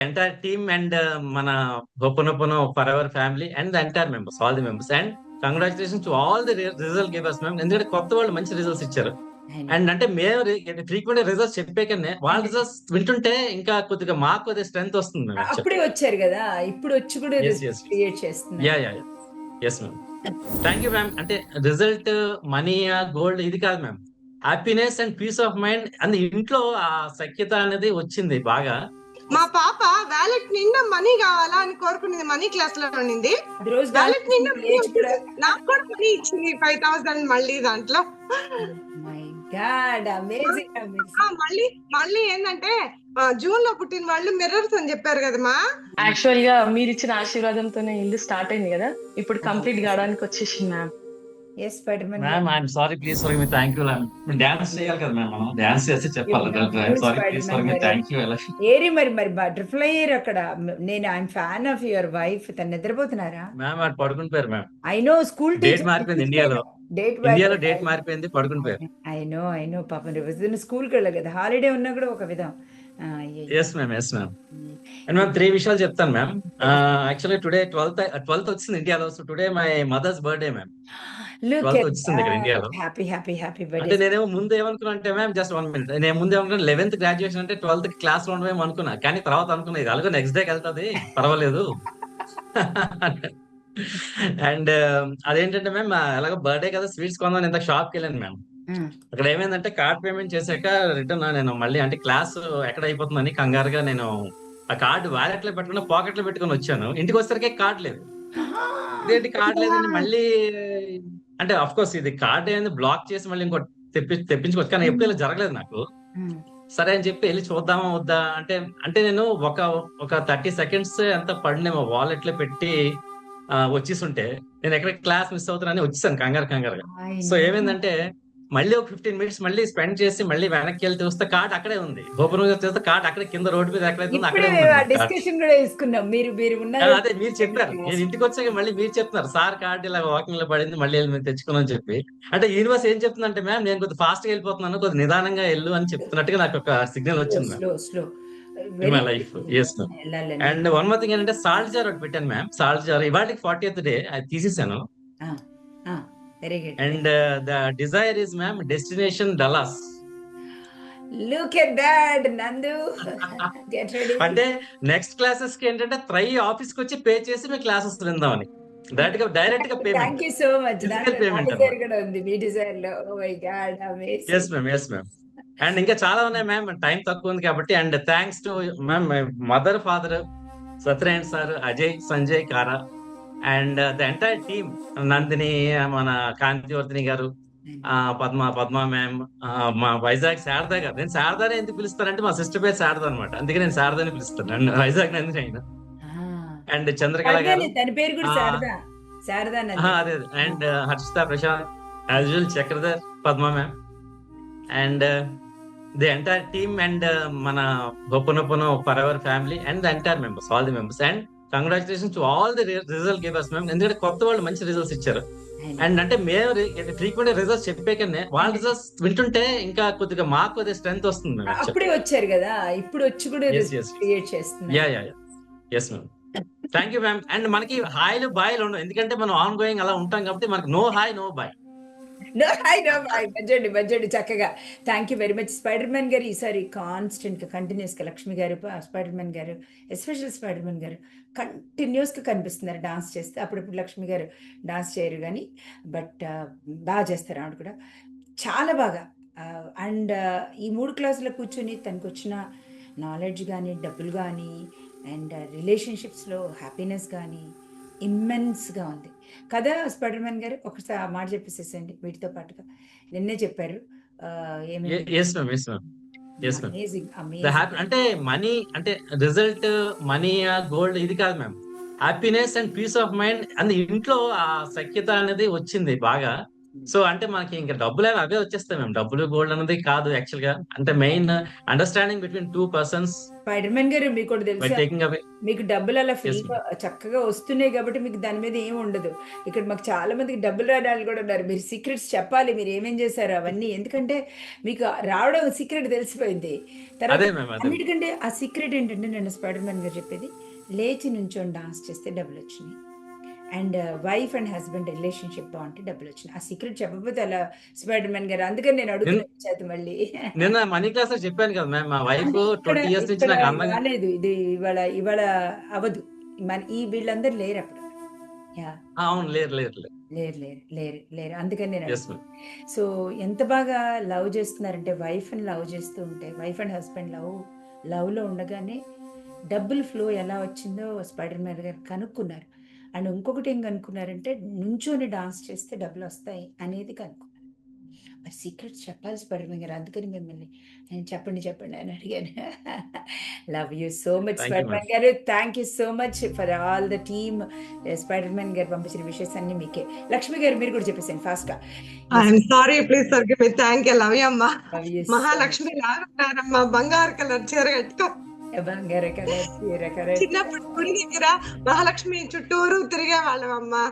Entire team and మన Ho'oponopono forever family and the entire members, all the members, and congratulation to all the result givers ma'am. ఎందుకంటే కొత్త వాళ్ళు మంచి results ఇచ్చారు. ఆయన and అంటే మేము ఫ్రీక్వెంట్ రిజల్ట్స్ చెప్పాకనే వాళ్ళ రిజల్ట్స్ వింటుంటే ఇంకా కొద్దిగా మాకు అదే స్ట్రెంత్ వస్తుంది మ్యామ్. అప్పుడే వచ్చారు కదా, ఇప్పుడు వచ్చి కూడా Yes, yes. క్రియేట్ చేస్తున్నారు. Yeah yes ma'am. Thank you ma'am. అంటే రిజల్ట్ మనీ గోల్డ్ ఇది కాదు ma'am, happiness and peace of mind and ఇంట్లో ఆ సఖ్యత అనేది వచ్చింది బాగా. మా పాప వ్యాలెట్ నిండా మనీ కావాలా అని కోరుకునేది, మనీ క్లాస్ లో ఉండింది. అది రోజు వ్యాలెట్ నిండా money ఏజ్ కూడా నాకు కూడా మనీ ఇచ్చింది 5,000 మళ్ళీ దాంట్లో. My God, amazing amazing. మళ్ళీ ఏంటంటే జూన్ లో పుట్టిన వాళ్ళు మిర్రర్స్ అని చెప్పారు కదమ్మా. యాక్చువల్ గా మీరు ఇచ్చిన ఆశీర్వాదంతోనే ఇల్లు స్టార్ట్ అయింది కదా, ఇప్పుడు కంప్లీట్ కావడానికి వచ్చేసింది ma'am. Yes Spiderman ma'am I'm sorry, please for me, thank you ma'am. Dance చేయాలి కదా మ్యామ్, మనం డాన్స్ చేసి చెప్పాలి. I'm sorry, please for me, thank you. ఎలా ఏరి మరి బటర్ఫ్లై ఏర్ అక్కడ. నేను I'm fan of your wife. తను నిద్రపోతున్నారా? మ్యామ్ అటు పడుకుని పోయారు ma'am. I know school date మారిపోయింది ఇండియాలో, డేట్ మారిపోయింది, పడుకుని పోయారు. ఐ నో పాపం రేపు స్కూల్కి వెళ్ళదు కదా, హాలిడే ఉన్నా కూడా ఒక విధం. Yes ma'am. అండ్ మ్యామ్ 3 విషయాలు చెప్తాను మ్యామ్. యాక్చువల్లీ టుడే 12th వచ్చింది ఇండియాలో. So today my mother's birthday ma'am. 12th వచ్చింది ఇక్కడ ఇండియాలో. హ్యాపీ అంటే బర్త్డే. నేనేమో ముందు ఏమనుకున్నా అంటే మ్యామ్, జస్ట్ 1 minute, నేను ముందు ఏమనుకున్నా 11th గ్రాడ్యుయేషన్ అంటే 12th క్లాస్ లో ఉండవేమో అనుకున్నా. కానీ తర్వాత అనుకున్నా ఇది అలాగే నెక్స్ట్ డేకి వెళ్తుంది, పర్వాలేదు. అండ్ అదేంటంటే మ్యామ్, ఎలాగో బర్త్డే కదా స్వీట్స్ కొందాం ఇంత షాప్కి వెళ్ళాను మ్యామ్. అక్కడ ఏమైందంటే కార్డ్ పేమెంట్ చేశాక రిటర్న్ నేను మళ్ళీ అంటే క్లాస్ ఎక్కడ అయిపోతుందని కంగారుగా నేను ఆ కార్డు వ్యాలెట్ లో పెట్టుకుని పాకెట్ లో పెట్టుకుని వచ్చాను. ఇంటికి వచ్చేసరికి కార్డ్ లేదు. ఇదేంటి కార్డ్ లేదని మళ్ళీ, అంటే అఫ్ కోర్స్ ఇది కార్డ్ ఏంది బ్లాక్ చేసి మళ్ళీ ఇంకో తెప్పించుకోవచ్చు, కానీ ఎప్పుడు ఇలా జరగలేదు నాకు. సరే అని చెప్పి వెళ్ళి చూద్దామా వద్దా అంటే నేను ఒక 30 seconds ఎంత పడినేమో వాలెట్ లో పెట్టి వచ్చేస్తుంటే నేను ఎక్కడ క్లాస్ మిస్ అవుతానని వచ్చేసాను కంగారుగా. సో ఏమైందంటే మళ్ళీ ఒక 15 minutes మళ్ళీ స్పెండ్ చేసి మళ్ళీ వెనక్కి వెళ్తే వస్తే కార్డ్ అక్కడే ఉంది. ఓపెన్ చేస్తే కార్డ్ అక్కడే కింద రోడ్డు మీద ఎక్కడైతే ఉంది అక్కడే ఉంది. డిస్కషన్ కూడా తీసుకున్నాం. మీరు ఉన్నారు. అదే మీరు చెప్పారు, నేను ఇంటికి వచ్చాక మళ్ళీ మీరు చెప్తున్నారు సార్ కార్డ్ ఇలా వాకింగ్ లో పడింది మళ్ళీ మేము తెచ్చుకున్నాం చెప్పి. అంటే యూనివర్స్ ఏం చెప్తుందంటే మ్యామ్, నేను కొద్దిగా ఫాస్ట్ గా వెళ్ళిపోతున్నాను, కొద్దిగా నిదానంగా వెళ్ళు అని చెప్తున్నట్టుగా నాకు ఒక సిగ్నల్ వచ్చింది my life. Yes ma'am. And one more thing ఏంటంటే సాల్ట్ జార్ ఒకటి పెట్టాను మ్యామ్. సాల్ట్ జార్ ఇవాళకి 40th డే అది తీసేసాను. Very good. And the desire is ma'am destination Dallas. Look at that Nandu. Get ready. అంటే నెక్స్ట్ క్లాసెస్ కి ఏంటంటే office కి వచ్చి పే చేసి మీ క్లాసెస్ విందామని డైరెక్ట్ గా payment. Thank you so much. Payment కూడా ఉంది మీ డిజైర్ లో. Oh my God, amazing. Yes ma'am. And ఇంకా చాలా ఉన్నాయి మ్యామ్, టైం తక్కువ ఉంది కాబట్టి. And thanks to ma'am my mother, father, Satyanarayana sir, Ajay, Sanjay, కారా and the entire team, Nandini, మన కాంతివర్ధిని గారు, పద్మ మ్యామ్, మా వైజాగ్ శారదా గారు. నేను శారదానే ఎందుకు పిలుస్తానంటే మా సిస్టర్ పేరు శారదా అనమాట, అందుకే నేను శారదాని పిలుస్తాను. అండ్ వైజాగ్ నందిని అయినా అండ్ చంద్రకళ గారు, తన పేరు కూడా శారదా. అదే. And Harshita, Prashanth, as usual Chakradhar, Padma ma'am and the entire team and మన Ho'oponopono forever family and the entire members, all the members, and congratulation to all the result givers ma'am. ఎందుకంటే కొత్త వాళ్ళు మంచి రిజల్ట్స్ ఇచ్చారు. అండ్ అంటే మేము ఫ్రీక్వెంట్ రిజల్ట్స్ చెప్పాకనే వాళ్ళ results వింటుంటే ఇంకా కొద్దిగా మాకు అదే స్ట్రెంత్ వస్తుంది మ్యామ్. అప్పుడే వచ్చారు కదా, ఇప్పుడు వచ్చి కూడా క్రియేట్ చేస్తున్నారు. Yeah yes ma'am. Thank you ma'am. And మనకి హాయిలు బాయిలు ఉండవు, ఎందుకంటే మనం ఆన్ గోయింగ్ అలా ఉంటాం కాబట్టి మనకి no hi no bye. Budget చక్కగా. Thank you very much Spiderman గారు. ఈసారి కాన్స్టెంట్ గా కంటిన్యూస్ గా లక్ష్మి గారు, స్పైడర్మన్ గారు, ఎస్పెషల్ స్పైడర్మన్ గారు కంటిన్యూస్ గా కనిపిస్తున్నారు డాన్స్ చేస్తే. అప్పుడప్పుడు లక్ష్మి గారు డాన్స్ చేయరు కానీ, బట్ బాగా చేస్తారు ఆవిడ కూడా, చాలా బాగా. అండ్ ఈ 3 క్లాసులో కూర్చొని తనకు వచ్చిన నాలెడ్జ్ కానీ, డబ్బులు కానీ, అండ్ రిలేషన్షిప్స్లో హ్యాపీనెస్ కానీ ఇమ్మెన్స్గా ఉంది కదా స్పైడర్మన్ గారు. ఒకసారి ఆ మాట చెప్పేసేసండి వీటితో పాటుగా. నిన్నే చెప్పారు అంటే మనీ అంటే రిజల్ట్ మనీ గోల్డ్ ఇది కాదు ma'am, happiness and peace of mind and ఇంట్లో ఆ సఖ్యత అనేది వచ్చింది బాగా. సో అంటే మనకి ఇంకా డబ్బులు ఏమి అవే వచ్చేస్తాయి మ్యామ్. డబ్బులు గోల్డ్ అన్నది కాదు యాక్చువల్ గా. అంటే main understanding between two persons spider man గారు మీకు కూడా బై తెలుసా, టేకింగ్ అవే. మీకు డబ్బులు అలా ఎస్ ఫ్రీగా మ్యామ్. చక్కగా వస్తున్నాయి కాబట్టి మీకు దాని మీద ఏం ఉండదు. ఇక్కడ మాకు చాలా మందికి డబ్బులు రావడాలు కూడా ఉన్నారు. మీరు సీక్రెట్స్ చెప్పాలి, మీరు ఏమేం చేశారు అవన్నీ. ఎందుకంటే మీకు రావడం సీక్రెట్ తెలిసిపోయింది. తర్వాత అదే మ్యామ్. అదే మ్యామ్. అన్నిటికంటే ఆ సీక్రెట్ ఏంటంటే, నేను స్పైడర్ మ్యాన్ గారు చెప్పేది, లేచి నుంచొని డాన్స్ చేస్తే డబ్బులు వచ్చినాయి, and wife and husband relationship బాగుంటే డబ్బులు వచ్చినాయి. ఆ సీక్రెట్ చెప్పకపోతే అలా స్పైడర్ మ్యాన్ గారు, అందుకని నేను నిన్న అడుగుతున్నాను చేత మళ్ళీ. నిన్న మనీ క్లాస్ లో చెప్పాను కదా మ్యామ్. మా వైఫ్ అంటే ఇక్కడ 20 years నుంచి ఇక్కడ నాకు అందంగా. రాలేదు ఇది, ఇవాళ ఇవాళ అవదు. మన ఈ వీళ్ళందరూ లేరు అప్పుడు. యా, అవును, లేరు లేరు లేరు. లేరు లేరు లేరు లేరు, అందుకని నేను ఎస్ మ్యామ్. అడుగుతున్నాను. సో ఎంత బాగా లవ్ చేస్తున్నారంటే, వైఫ్ అండ్ లవ్ చేస్తూ ఉంటే, వైఫ్ అండ్ హస్బెండ్ లవ్లో ఉండగానే డబ్బులు ఫ్లో ఎలా వచ్చిందో స్పైడర్ మ్యాన్ గారు కనుక్కున్నారు. అండ్ ఇంకొకటి ఏం కనుక్కున్నారంటే, నుంచొని డాన్స్ చేస్తే డబ్బులు వస్తాయి అనేది కనుక్కున్నారు. మరి సీక్రెట్స్ చెప్పాలి స్పైడర్ మ్యాన్ గారు, అందుకని మిమ్మల్ని చెప్పండి చెప్పండి అని అడిగాను. Love you so much thank you spider ma'am. Man గారు. Thank you so much for all the team. Spiderman గారు పంపించిన విషయస్ అన్ని మీకే. లక్ష్మి గారు మీరు కూడా చెప్పేసాను ఫాస్ట్గా. I'm sorry, please forgive me. Thank you, love you అమ్మా. Love you so much. Mahalakshmi లాగా ఉన్నారమ్మా, బంగారు కలర్ చీర కట్టుకో. బంగారు కలర్ చీర కలర్. చిన్నప్పుడు గుడి దగ్గర మహాలక్ష్మి చుట్టూరు తిరిగే వాళ్ళం అమ్మా.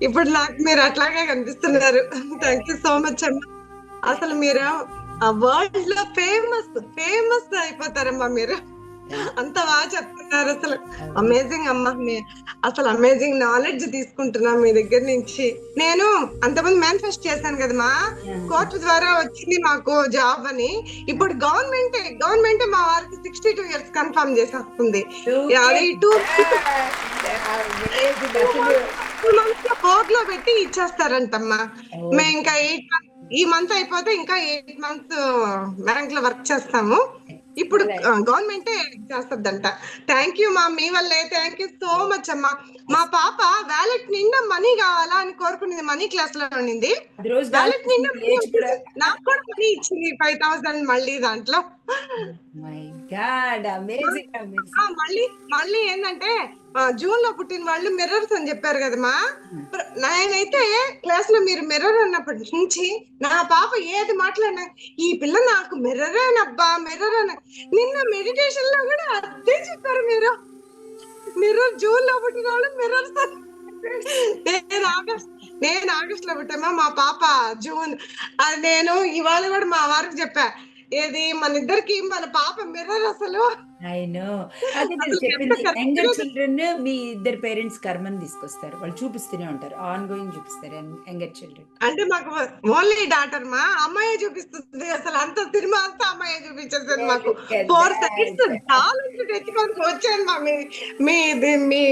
ఇప్పుడు నాకు మీరు అట్లాగే కనిపిస్తున్నారు. థ్యాంక్ యూ సో మచ్ అమ్మా. అసలు మీరు ఆ వరల్డ్ లో ఫేమస్ అయిపోతారమ్మా మీరు. అంత బాగా చెప్తున్నారు అసలు. అమేజింగ్ అమ్మా. అసలు అమేజింగ్ నాలెడ్జ్ తీసుకుంటున్నా మీ దగ్గర నుంచి. నేను అంతమంది మేనిఫెస్ట్ చేశాను కదమ్మా, కోర్టు ద్వారా వచ్చింది మాకు జాబ్ అని. ఇప్పుడు గవర్నమెంటే మా వారికి 62 years కన్ఫర్మ్ చేసేస్తుంది. అది 2 బోర్డ్ లో పెట్టి ఇచ్చేస్తారంటమ్మా. మేము ఇంకా 8 months, ఈ మంత్ అయిపోతే ఇంకా 8 months బ్యాంక్ లో వర్క్ చేస్తాము. ఇప్పుడు గవర్నమెంటే చేస్తుందంట. థ్యాంక్ యూ మా, మీ వల్లే. థ్యాంక్ యూ సో మచ్ అమ్మా. మా పాప వ్యాలెట్ నిండా మనీ కావాలా అని కోరుకునేది, మనీ క్లాస్ లో ఉండింది. వ్యాలెట్ నిండా నాకు కూడా మనీ ఇచ్చింది 5,000 మళ్ళీ దాంట్లో. మళ్ళీ ఏంటంటే జూన్ లో పుట్టిన వాళ్ళు మిర్రర్స్ అని చెప్పారు కదమ్మా. నేనైతే క్లాస్ లో మీరు మిర్రర్ అన్నప్పటి నుంచి నా పాప ఏది మాట్లాడినా, ఈ పిల్ల నాకు మిర్రరేనబ్బా మిర్రర్ అన్న. నిన్న మెడిటేషన్ లో కూడా అదే చెప్పారు మీరు. మిర్రర్ జూన్ లో పుట్టిన వాళ్ళు మిర్రర్స్. నేను ఆగస్ట్ లో పుట్టామా, మా పాప జూన్. నేను ఇవాళ కూడా మా వారికి చెప్పా, ఏది మన ఇద్దరికి మన పాప మిర్రర్ అసలు. ఐ నో, అదే నేను చెప్పింది. యంగర్ చిల్డ్రన్ మీ ఇద్దరు పేరెంట్స్ కర్మని తీసుకొస్తారు, వాళ్ళు చూపిస్తూనే ఉంటారు, ఆన్ గోయింగ్ చూపిస్తారు యంగర్ చిల్డ్రన్. అంటే మాకు ఓన్లీ డాటర్ మా అమ్మాయి చూపిస్తుంది. అసలు అంత సినిమా అంతా అమ్మాయి చూపించేస్తుంది మాకు. 4 sides టాలెంట్ తెచ్చుకొని వచ్చాను మా మీ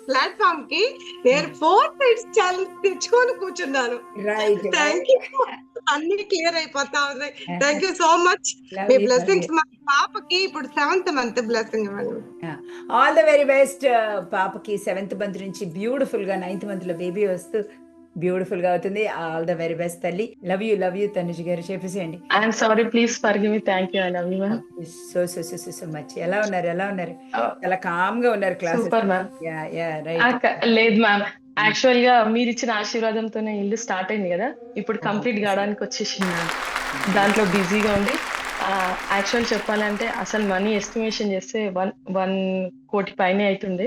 ప్లాట్ఫామ్ కి. నేను 4 sides ఛాలెంజ్ తెచ్చుకొని కూర్చున్నాను. Right, thank you. అన్ని క్లియర్ అయిపోతా ఉన్నాయి. Thank you so much. Me blessings మా పాపకి ఇప్పుడు 7th month బ్లెస్సింగ్ ఇవ్వండి. All the very best. పాపకి 7th month నుంచి బ్యూటిఫుల్ గా 9th month లో బేబీ వస్తూ బ్యూటిఫుల్ గా అవుతుంది. ఆల్ ద వెరీ బెస్ట్ తల్లి. లవ్ యూ తనుజ గారు, చెప్పేసేయండి. I'm sorry, please forgive me. Thank you, I love you ma'am. So much. ఎలా ఉన్నారు? చాలా కామ్ గా ఉన్నారు క్లాస్. Super ma'am. లేదు మ్యామ్, యాక్చువల్ గా మీరు ఇచ్చిన ఆశీర్వాదంతోనే ఇల్లు స్టార్ట్ అయింది కదా, ఇప్పుడు కంప్లీట్ కావడానికి వచ్చేసింది మ్యామ్. దాంట్లో బిజీగా ఉంది. యాక్చువల్ చెప్పాలంటే అసలు మనీ ఎస్టిమేషన్ చేస్తే 1 కోటి పైనే అవుతుంది.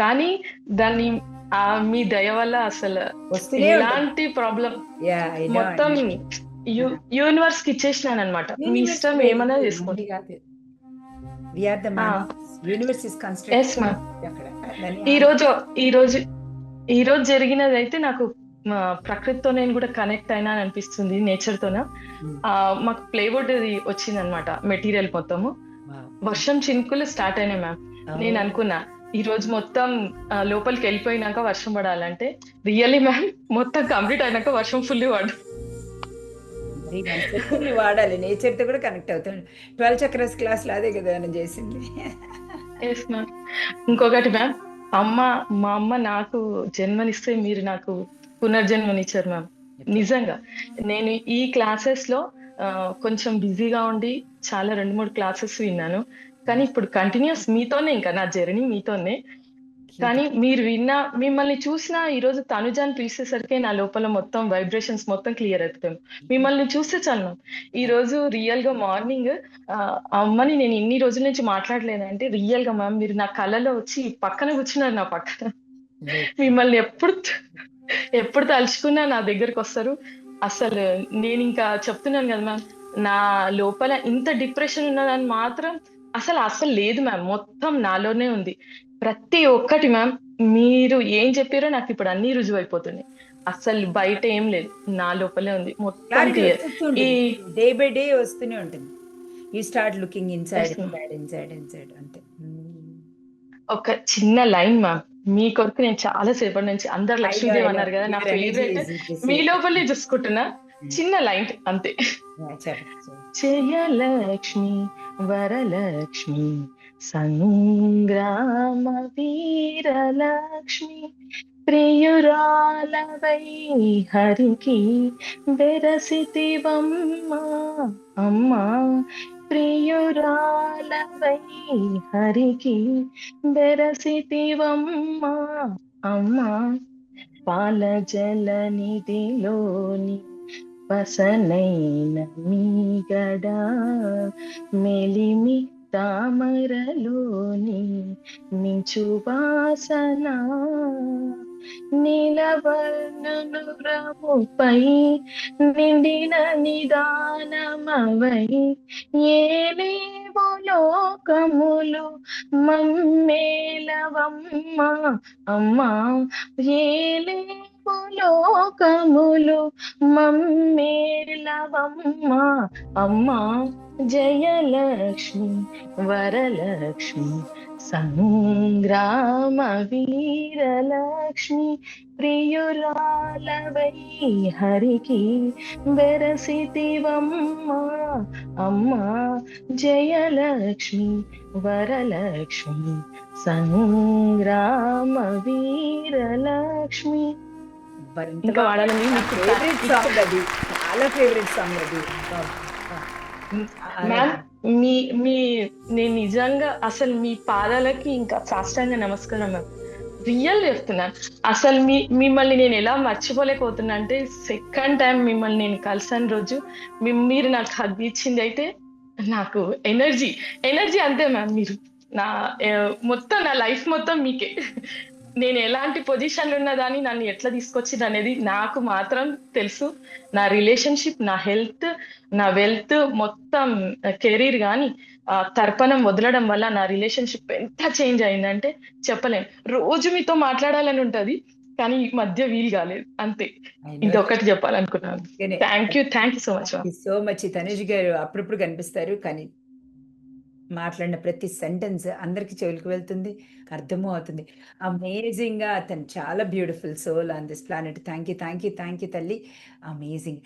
కానీ దాన్ని మీ దయ వల్ల అసలు ఎలాంటి ప్రాబ్లం మొత్తం యూనివర్స్ కి ఇచ్చేసినాను అనమాట. మీ ఇష్టం ఏమన్నా చేసుకోండి. ఈ రోజు జరిగినది అయితే నాకు ప్రకృతితో నేను కూడా కనెక్ట్ అయినా అనిపిస్తుంది, నేచర్ తోన. మాకు ప్లేవుడ్ వచ్చింది అనమాట, మెటీరియల్ మొత్తము. వర్షం చినుకులు స్టార్ట్ అయినాయి మ్యామ్. నేను అనుకున్నా ఈ రోజు మొత్తం లోపలికి వెళ్ళిపోయినాక వర్షం పడాలంటే, రియల్లీ మ్యామ్ మొత్తం కంప్లీట్ అయినాక వర్షం ఫుల్లీ వాడాలి. నేచర్ తో కూడా కనెక్ట్ అవుతాను. 12 చక్రస్ క్లాస్ లో అదే కదా నేను చేసింది. ఇంకొకటి మ్యామ్, మా అమ్మ నాకు జన్మనిస్తే మీరు నాకు పునర్జన్మనిచ్చారు మ్యామ్. నిజంగా నేను ఈ క్లాసెస్ లో కొంచెం బిజీగా ఉండి చాలా 2-3 క్లాసెస్ విన్నాను. కానీ ఇప్పుడు కంటిన్యూస్ మీతోనే, ఇంకా నా జర్నీ మీతోనే. కానీ మీరు మిమ్మల్ని చూసిన ఈరోజు తనుజాని పిలిచేసరికి నా లోపల మొత్తం వైబ్రేషన్స్ మొత్తం క్లియర్ అయిపోతాయి. మిమ్మల్ని చూస్తే చాలు మ్యామ్. ఈ రోజు రియల్ గా మార్నింగ్ అమ్మని నేను ఇన్ని రోజుల నుంచి మాట్లాడలేదంటే రియల్ గా మ్యామ్ మీరు నా కళ్ళలో వచ్చి పక్కన కూర్చున్నారు నా పక్కన. మిమ్మల్ని ఎప్పుడు తలుచుకున్నా నా దగ్గరకు వస్తారు. అసలు నేను ఇంకా చెప్తున్నాను కదా మ్యామ్, నా లోపల ఇంత డిప్రెషన్ ఉన్నదని మాత్రం అసలు లేదు మ్యామ్. మొత్తం నాలోనే ఉంది ప్రతి ఒక్కటి మ్యామ్. మీరు ఏం చెప్పారో నాకు ఇప్పుడు అన్ని రుజువు అయిపోతున్నాయి. అసలు బయట ఏం లేదు, నా లోపలే ఉంది మొత్తం క్లారిటీ క్లియర్. వచ్చేస్తుంది. డే బై డే వస్తూనే ఉంటుంది. You start looking inside Yes, ma'am. Inside inside అంతే. ఒక చిన్న లైన్ మ్యామ్, మీ కొరకు నేను చాలా సేపటి నుంచి అందరు లక్ష్మీదేవి అన్నారు కదా, నా ఫేవరెట్ మీ లోపలే చూసుకుంటున్నా. చిన్న లైన్ అంతే. జయలక్ష్మి వరలక్ష్మి సంగ్రామ వీరలక్ష్మి ప్రియురాలవై హరికి బెరసితివమ్మా అమ్మా. ప్రియురాలవై హరికి బెరసితివమ్మా అమ్మా. పాల జల నిధిలోని పసనైన మీగడ మెలిమి తామరలోని మించు వాసన నీలవర్ణను రముపై నిండిన నిదానమవై ఏలేవో లోకములు మమ్మేలవమ్మా అమ్మా. ఏలేవో లోకములు మమ్మేలవమ్మా అమ్మా. జయలక్ష్మి వరలక్ష్మి సంగ్రామ వీరలక్ష్మి ప్రియురాలవై హరికి బెరసితివమ్మా అమ్మా. జయలక్ష్మి వరలక్ష్మి సంగ్రామ వీరలక్ష్మి. ఇంకా వాడాలని మీకు ఫేవరెట్ సాంగ్ అది, చాలా ఫేవరెట్ సాంగ్ అది. మ్యామ్ నేను నిజంగా అసలు మీ పాదాలకి ఇంకా సాష్టాంగ నమస్కారం మ్యామ్. రియల్ చెప్తున్నాను. అసలు మిమ్మల్ని నేను ఎలా మర్చిపోలేకపోతున్నా అంటే సెకండ్ టైం మిమ్మల్ని నేను కలిసిన రోజు మీరు నాకు హగ్ ఇచ్చింది అయితే నాకు ఎనర్జీ అంతే మ్యామ్. మీరు మొత్తం నా లైఫ్ మొత్తం మీకే. నేను ఎలాంటి పొజిషన్లో ఉన్నదాన్ని నన్ను ఎట్లా తీసుకొచ్చింది అనేది నాకు మాత్రం తెలుసు. నా రిలేషన్షిప్, నా హెల్త్, నా వెల్త్, మొత్తం కెరీర్ కానీ తర్పణం వదలడం వల్ల నా రిలేషన్షిప్ ఎంత చేంజ్ అయిందంటే చెప్పలేం. రోజు మీతో మాట్లాడాలని ఉంటది కానీ ఈ మధ్య వీలు కాలేదు అంతే. ఇది ఒకటి చెప్పాలనుకున్నాను. Thank you so much. So much. Tanuj గారు అప్పుడప్పుడు కనిపిస్తారు కానీ మాట్లాడిన ప్రతి సెంటెన్స్ అందరికి చెవులకు వెళ్తుంది, అర్థమూ అవుతుంది. అమేజింగ్ గా తను చాలా beautiful soul on this planet. Thank you తల్లి. అమేజింగ్.